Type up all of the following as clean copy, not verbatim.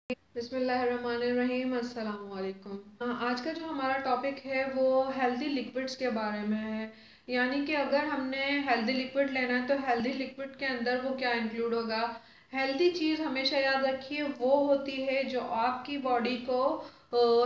बिस्मिल्लाहिर्रहमानिर्रहीम, अस्सलाम वालेकुम। आज का जो हमारा टॉपिक है वो हेल्दी लिक्विड्स के बारे में है। यानी कि अगर हमने हेल्दी लिक्विड लेना है तो हेल्दी लिक्विड के अंदर वो क्या इंक्लूड होगा। हेल्दी चीज़ हमेशा याद रखिए वो होती है जो आपकी बॉडी को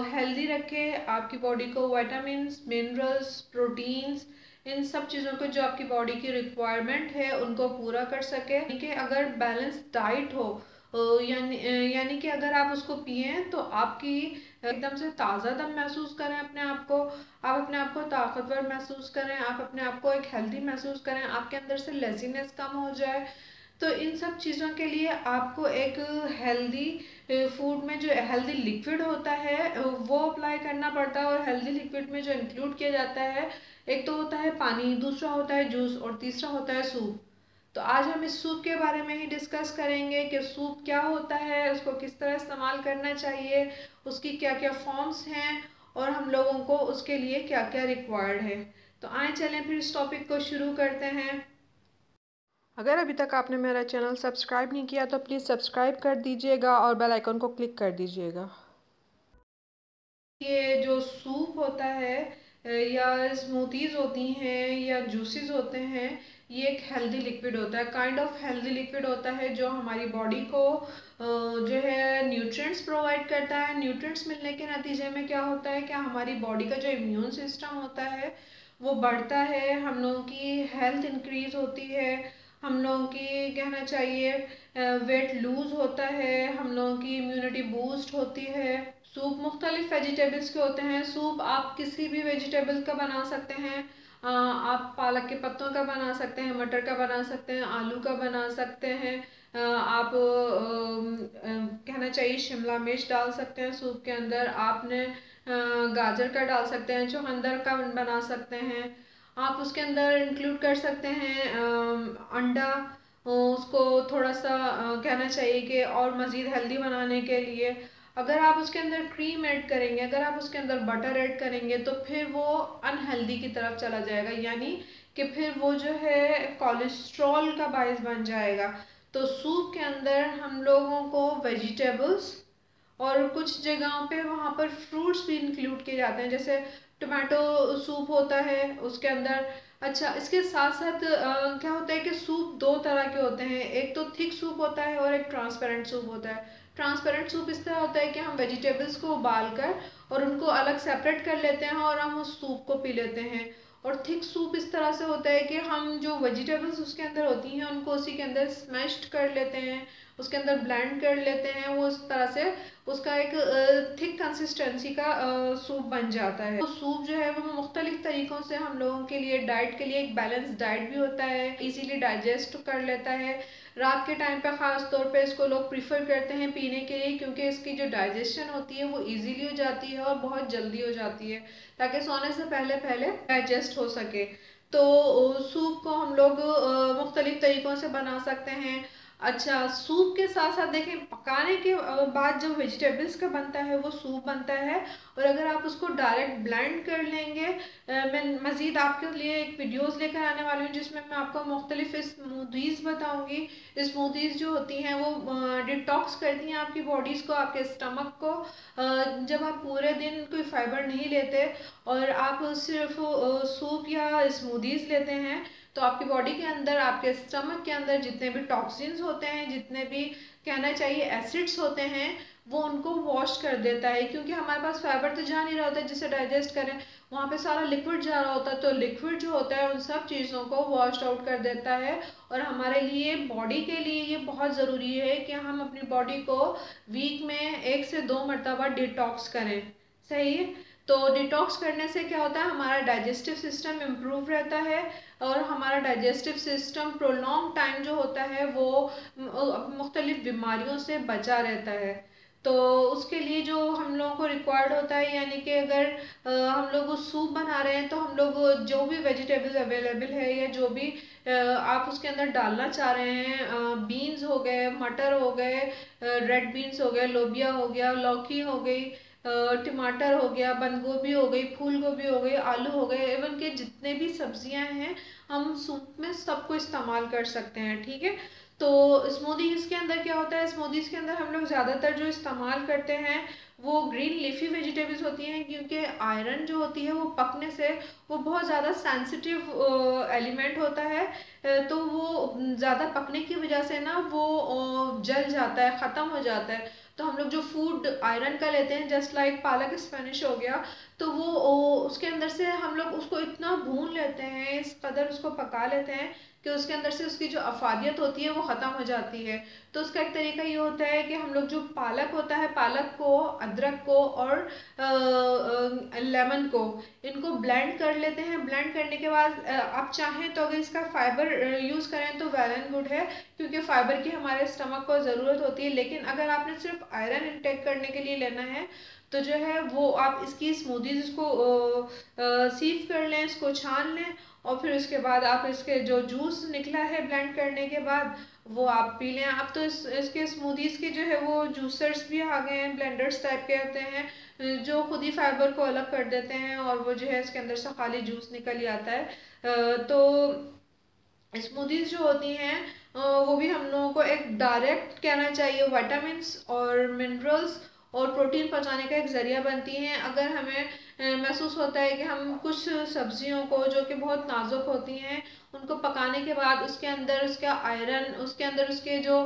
हेल्दी रखे, आपकी बॉडी को विटामिन्स, मिनरल्स, प्रोटीन्स, इन सब चीज़ों को जो आपकी बॉडी की रिक्वायरमेंट है उनको पूरा कर सके। यानी कि अगर बैलेंस डाइट हो, यानी कि अगर आप उसको पिए तो आपकी एकदम से ताज़ा दम महसूस करें अपने आप को, आप अपने आप को ताकतवर महसूस करें, आप अपने आप को एक हेल्दी महसूस करें, आपके अंदर से लेजीनेस कम हो जाए। तो इन सब चीज़ों के लिए आपको एक हेल्दी फूड में जो हेल्दी लिक्विड होता है वो अप्लाई करना पड़ता है। और हेल्दी लिक्विड में जो इंक्लूड किया जाता है, एक तो होता है पानी, दूसरा होता है जूस और तीसरा होता है सूप। तो आज हम इस सूप के बारे में ही डिस्कस करेंगे कि सूप क्या होता है, उसको किस तरह इस्तेमाल करना चाहिए, उसकी क्या क्या फॉर्म्स हैं और हम लोगों को उसके लिए क्या क्या रिक्वायर्ड है। तो आए चलें फिर इस टॉपिक को शुरू करते हैं। अगर अभी तक आपने मेरा चैनल सब्सक्राइब नहीं किया तो प्लीज़ सब्सक्राइब कर दीजिएगा और बेल आइकन को क्लिक कर दीजिएगा। ये जो सूप होता है या स्मूथीज़ होती हैं या जूसेस होते हैं, ये एक हेल्दी लिक्विड होता है, काइंड ऑफ हेल्दी लिक्विड होता है जो हमारी बॉडी को जो है न्यूट्रिएंट्स प्रोवाइड करता है। न्यूट्रिएंट्स मिलने के नतीजे में क्या होता है कि हमारी बॉडी का जो इम्यून सिस्टम होता है वो बढ़ता है, हम लोगों की हेल्थ इंक्रीज होती है, हम लोगों की कहना चाहिए वेट लूज होता है, हम लोगों की इम्यूनिटी बूस्ट होती है। सूप मुख्तलिफ वेजिटेबल्स के होते हैं। सूप आप किसी भी वेजिटेबल का बना सकते हैं। आप पालक के पत्तों का बना सकते हैं, मटर का बना सकते हैं, आलू का बना सकते हैं। आप कहना चाहिए शिमला मिर्च डाल सकते हैं सूप के अंदर, आपने गाजर का डाल सकते हैं, चुकंदर का बना सकते हैं। आप उसके अंदर इंक्लूड कर सकते हैं अंडा, उसको थोड़ा सा कहना चाहिए कि और मज़ीद हेल्दी बनाने के लिए। अगर आप उसके अंदर क्रीम ऐड करेंगे, अगर आप उसके अंदर बटर ऐड करेंगे तो फिर वो अनहेल्दी की तरफ चला जाएगा, यानी कि फिर वो जो है कोलेस्ट्रॉल का बायस बन जाएगा। तो सूप के अंदर हम लोगों को वेजिटेबल्स और कुछ जगहों पे वहाँ पर फ्रूट्स भी इंक्लूड किए जाते हैं, जैसे टोमेटो सूप होता है उसके अंदर। अच्छा, इसके साथ साथ क्या होता है कि सूप दो तरह के होते हैं, एक तो थिक सूप होता है और एक ट्रांसपेरेंट सूप होता है। ट्रांसपेरेंट सूप इस तरह होता है कि हम वेजिटेबल्स को उबाल कर और उनको अलग सेपरेट कर लेते हैं और हम उस सूप को पी लेते हैं। और थिक सूप इस तरह से होता है कि हम जो वेजिटेबल्स उसके अंदर होती हैं उनको उसी के अंदर स्मैश्ड कर लेते हैं, उसके अंदर ब्लेंड कर लेते हैं, वो उस तरह से उसका एक थिक कंसिस्टेंसी का सूप बन जाता है। तो सूप जो है वो मुख्तलिफ तरीक़ों से हम लोगों के लिए डाइट के लिए एक बैलेंस डाइट भी होता है, इजीली डाइजेस्ट कर लेता है। रात के टाइम पे ख़ास तौर पे इसको लोग प्रीफर करते हैं पीने के लिए, क्योंकि इसकी जो डाइजेशन होती है वो इजीली हो जाती है और बहुत जल्दी हो जाती है, ताकि सोने से पहले पहले डाइजेस्ट हो सके। तो सूप को हम लोग मुख्तलिफ तरीक़ों से बना सकते हैं। अच्छा, सूप के साथ साथ देखें, पकाने के बाद जो वेजिटेबल्स का बनता है वो सूप बनता है। और अगर आप उसको डायरेक्ट ब्लेंड कर लेंगे, मैं मज़ीद आपके लिए एक वीडियोस लेकर आने वाली हूँ जिसमें मैं आपको मुख्तलिफ स्मूदीज़ बताऊँगी। स्मूदीज़ जो होती हैं वो डिटॉक्स करती हैं आपकी बॉडीज़ को, आपके स्टमक को। जब आप पूरे दिन कोई फाइबर नहीं लेते और आप सिर्फ सूप या स्मूदीज़ लेते हैं तो आपकी बॉडी के अंदर, आपके स्टमक के अंदर जितने भी टॉक्सिन्स होते हैं, जितने भी कहना चाहिए एसिड्स होते हैं, वो उनको वॉश कर देता है। क्योंकि हमारे पास फाइबर तो जा नहीं रहा होता है जिसे डाइजेस्ट करें, वहाँ पे सारा लिक्विड जा रहा होता है। तो लिक्विड जो होता है उन सब चीज़ों को वॉश आउट कर देता है। और हमारे लिए, बॉडी के लिए ये बहुत ज़रूरी है कि हम अपनी बॉडी को वीक में 1 से 2 मरतबा डिटॉक्स करें। सही है। तो डिटॉक्स करने से क्या होता है, हमारा डाइजेस्टिव सिस्टम इम्प्रूव रहता है और हमारा डाइजेस्टिव सिस्टम प्रोलॉन्ग टाइम जो होता है वो मुख्तलिफ बीमारियों से बचा रहता है। तो उसके लिए जो हम लोगों को रिक्वायर्ड होता है, यानी कि अगर हम लोग सूप बना रहे हैं तो हम लोग जो भी वेजिटेबल्स अवेलेबल है या जो भी आप उसके अंदर डालना चाह रहे हैं, बीन्स हो गए, मटर हो गए, रेड बीन्स हो गए, लोबिया हो गया, लौकी हो गई, टमाटर हो गया, बंद गोभी हो गई, फूल गोभी हो गई, आलू हो गए, एवन के जितने भी सब्जियां हैं हम सूप में सबको इस्तेमाल कर सकते हैं। ठीक है। तो स्मूदीज़ के अंदर क्या होता है, स्मूदीज़ के अंदर हम लोग ज़्यादातर जो इस्तेमाल करते हैं वो ग्रीन लीफी वेजिटेबल्स होती हैं, क्योंकि आयरन जो होती है वो पकने से वो बहुत ज़्यादा सेंसिटिव एलिमेंट होता है, तो वो ज़्यादा पकने की वजह से ना वो जल जाता है, ख़त्म हो जाता है। तो हम लोग जो फूड आयरन का लेते हैं, जस्ट लाइक पालक स्पेनिश हो गया, तो वो उसके अंदर से हम लोग उसको इतना भून लेते हैं, इस कदर उसको पका लेते हैं कि उसके अंदर से उसकी जो अफादियत होती है वो ख़त्म हो जाती है। तो उसका एक तरीका ये होता है कि हम लोग जो पालक होता है, पालक को, अदरक को और लेमन को, इनको ब्लेंड कर लेते हैं। ब्लेंड करने के बाद आप चाहें तो अगर इसका फाइबर यूज़ करें तो वेल एंड गुड है, क्योंकि फाइबर की हमारे स्टमक को ज़रूरत होती है। लेकिन अगर आपने सिर्फ आयरन इंटेक करने के लिए लेना है तो जो है वो आप इसकी स्मूदीज़ को सीव कर लें, इसको छान लें, और फिर उसके बाद आप इसके जो जूस निकला है ब्लेंड करने के बाद वो आप पी लें। अब तो इसके स्मूदीज़ के जो है वो जूसर्स भी आ गए हैं, ब्लेंडर्स टाइप के होते हैं जो खुद ही फाइबर को अलग कर देते हैं और वो जो है इसके अंदर से खाली जूस निकल ही आता है। तो स्मूदीज़ जो होती हैं वो भी हम लोगों को एक डायरेक्ट कहना चाहिए विटामिन्स और मिनरल्स और प्रोटीन पहुंचाने का एक ज़रिया बनती हैं। अगर हमें महसूस होता है कि हम कुछ सब्जियों को जो कि बहुत नाजुक होती हैं उनको पकाने के बाद उसके अंदर उसका आयरन, उसके अंदर उसके जो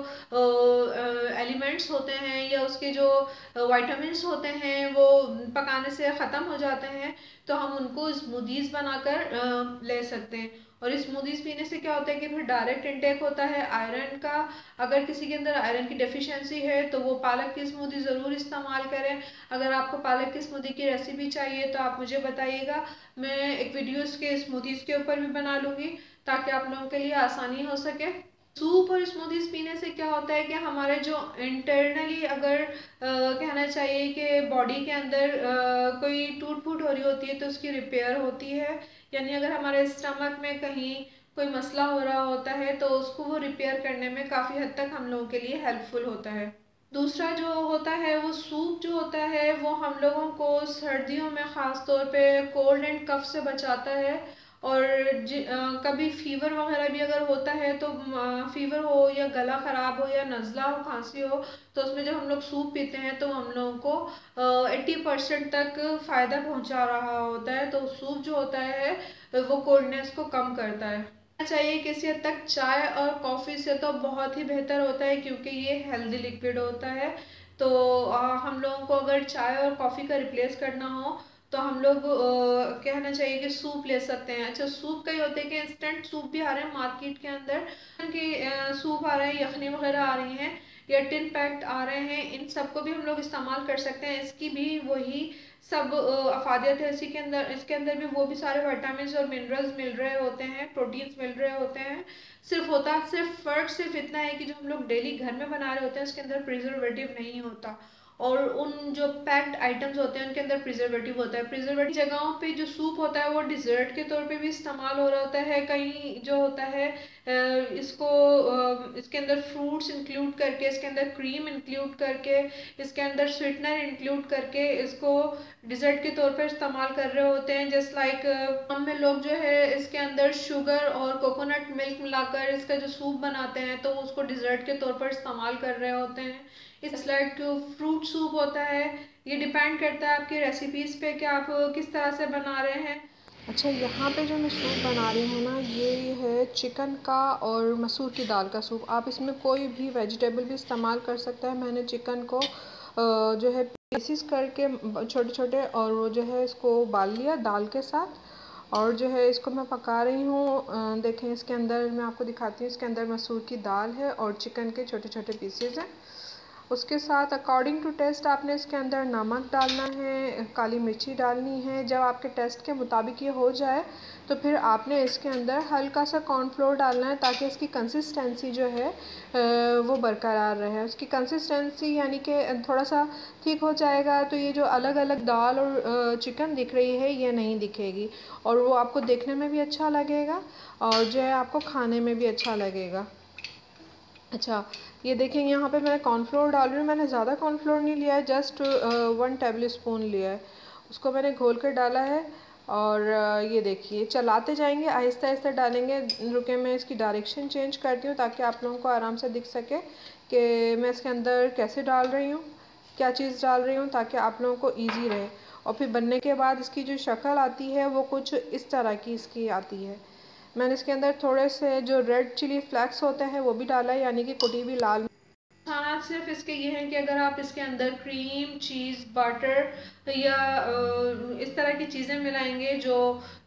एलिमेंट्स होते हैं या उसके जो विटामिन्स होते हैं वो पकाने से ख़त्म हो जाते हैं, तो हम उनको स्मूदीज़ बनाकर ले सकते हैं। और स्मूदीज़ पीने से क्या होता है कि फिर डायरेक्ट इंटेक होता है आयरन का। अगर किसी के अंदर आयरन की डेफिशिएंसी है तो वो पालक की स्मूदी ज़रूर इस्तेमाल करें। अगर आपको पालक की स्मूदी की रेसिपी चाहिए तो आप मुझे बताइएगा, मैं एक वीडियो इसके स्मूदीज़ के ऊपर भी बना लूँगी ताकि आप लोगों के लिए आसानी हो सके। सूप और स्मूदीज़ पीने से क्या होता है कि हमारे जो इंटरनली अगर कहना चाहिए कि बॉडी के अंदर कोई टूट फूट हो रही होती है तो उसकी रिपेयर होती है। यानी अगर हमारे स्टमक में कहीं कोई मसला हो रहा होता है तो उसको वो रिपेयर करने में काफ़ी हद तक हम लोगों के लिए हेल्पफुल होता है। दूसरा जो होता है वो सूप जो होता है वो हम लोगों को सर्दियों में ख़ास तौर पे कोल्ड एंड कफ से बचाता है। और कभी फीवर वगैरह भी अगर होता है तो फीवर हो या गला ख़राब हो या नज़ला हो, खांसी हो, तो उसमें जब हम लोग सूप पीते हैं तो हम लोगों को 80% तक फ़ायदा पहुंचा रहा होता है। तो सूप जो होता है वो कोल्डनेस को कम करता है। चाहिए किसी हद तक चाय और कॉफ़ी से तो बहुत ही बेहतर होता है, क्योंकि ये हेल्दी लिक्विड होता है। तो हम लोगों को अगर चाय और कॉफ़ी का रिप्लेस करना हो तो हम लोग कहना चाहिए कि सूप ले सकते हैं। अच्छा, सूप कई होते हैं कि इंस्टेंट सूप भी आ रहे हैं मार्केट के अंदर, कि सूप आ रहे हैं, यखनी वगैरह आ रही हैं या टिन पैक्ड आ रहे हैं, इन सबको भी हम लोग इस्तेमाल कर सकते हैं। इसकी भी वही सब अफादियत है इसी के अंदर, इसके अंदर भी वो भी सारे विटामिन और मिनरल्स मिल रहे होते हैं, प्रोटीन्स मिल रहे होते हैं। सिर्फ फ़र्क सिर्फ इतना है कि जो हम लोग डेली घर में बना रहे होते हैं उसके अंदर प्रिजर्वेटिव नहीं होता, और उन जो पैक्ड आइटम्स होते हैं उनके अंदर प्रिजर्वेटिव होता है। प्रिजर्वेटिव जगहों पे जो सूप होता है वो डिज़र्ट के तौर पे भी इस्तेमाल हो रहा होता है। कहीं जो होता है इसको इसके अंदर फ्रूट्स इंक्लूड करके, इसके अंदर क्रीम इंक्लूड करके, इसके अंदर स्वीटनर इंक्लूड करके इसको डिज़र्ट के तौर पर इस्तेमाल कर रहे होते हैं। जस्ट लाइक हम में लोग जो है इसके अंदर शुगर और कोकोनट मिल्क मिलाकर इसका जो सूप बनाते हैं तो उसको डिज़र्ट के तौर पर इस्तेमाल कर रहे होते हैं। इस लाइक फ्रूट सूप होता है, ये डिपेंड करता है आपकी रेसिपीज़ पे कि आप किस तरह से बना रहे हैं। अच्छा, यहाँ पे जो मैं सूप बना रही हूँ ना, ये है चिकन का और मसूर की दाल का सूप। आप इसमें कोई भी वेजिटेबल भी इस्तेमाल कर सकते हैं। मैंने चिकन को जो है पीसेस करके छोटे छोटे, और वो जो है इसको उबाल लिया दाल के साथ, और जो है इसको मैं पका रही हूँ। देखें इसके अंदर मैं आपको दिखाती हूँ, इसके अंदर मसूर की दाल है और चिकन के छोटे छोटे पीसेस हैं। उसके साथ अकॉर्डिंग टू टेस्ट आपने इसके अंदर नमक डालना है, काली मिर्ची डालनी है। जब आपके टेस्ट के मुताबिक ये हो जाए तो फिर आपने इसके अंदर हल्का सा कॉर्नफ्लोर डालना है, ताकि इसकी कंसिस्टेंसी जो है वो बरकरार रहे। उसकी कंसिस्टेंसी यानी कि थोड़ा सा ठीक हो जाएगा तो ये जो अलग अलग दाल और चिकन दिख रही है ये नहीं दिखेगी, और वो आपको देखने में भी अच्छा लगेगा और जो है आपको खाने में भी अच्छा लगेगा। अच्छा, ये देखें यहाँ पे मैं कॉर्नफ्लोर डाल रही हूँ। मैंने ज़्यादा कॉर्नफ्लोर नहीं लिया है, जस्ट 1 टेबल स्पून लिया है। उसको मैंने घोल कर डाला है और ये देखिए चलाते जाएंगे, आहिस्ता आहिस्ता डालेंगे। रुके मैं इसकी डायरेक्शन चेंज करती हूँ ताकि आप लोगों को आराम से दिख सके कि मैं इसके अंदर कैसे डाल रही हूँ, क्या चीज़ डाल रही हूँ, ताकि आप लोगों को ईजी रहे। और फिर बनने के बाद इसकी जो शक्ल आती है वो कुछ इस तरह की इसकी आती है। मैंने इसके अंदर थोड़े से जो रेड चिली फ्लेक्स होते हैं वो भी डाला है, यानी कि कुटी हुई लाल। नुकसानात सिर्फ इसके ये हैं कि अगर आप इसके अंदर क्रीम, चीज़, बटर या इस तरह की चीज़ें मिलाएंगे जो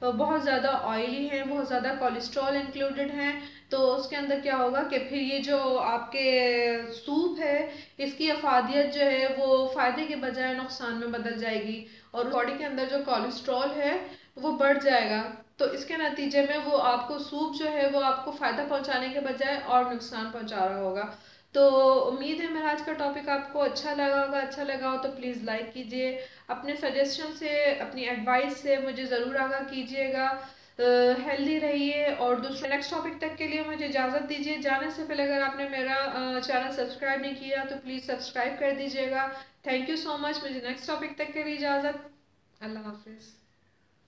बहुत ज़्यादा ऑयली हैं, बहुत ज़्यादा कोलेस्ट्रॉल इंक्लूडेड हैं, तो उसके अंदर क्या होगा कि फिर ये जो आपके सूप है इसकी अफादियत जो है वो फ़ायदे के बजाय नुकसान में बदल जाएगी और बॉडी के अंदर जो कोलेस्ट्रॉल है वो बढ़ जाएगा। तो इसके नतीजे में वो आपको सूप जो है वो आपको फ़ायदा पहुंचाने के बजाय और नुकसान पहुंचा रहा होगा। तो उम्मीद है मेरा आज का टॉपिक आपको अच्छा लगा होगा। अच्छा लगा हो तो प्लीज़ लाइक कीजिए, अपने सजेशन से, अपनी एडवाइस से मुझे ज़रूर आगाह कीजिएगा। हेल्दी रहिए और दूसरे नेक्स्ट टॉपिक तक के लिए मुझे इजाज़त दीजिए। जाने से पहले अगर आपने मेरा चैनल सब्सक्राइब नहीं किया तो प्लीज़ सब्सक्राइब कर दीजिएगा। Thank you so much. मुझे नेक्स्ट टॉपिक तक के लिए इजाज़त। अल्लाह हाफिज़।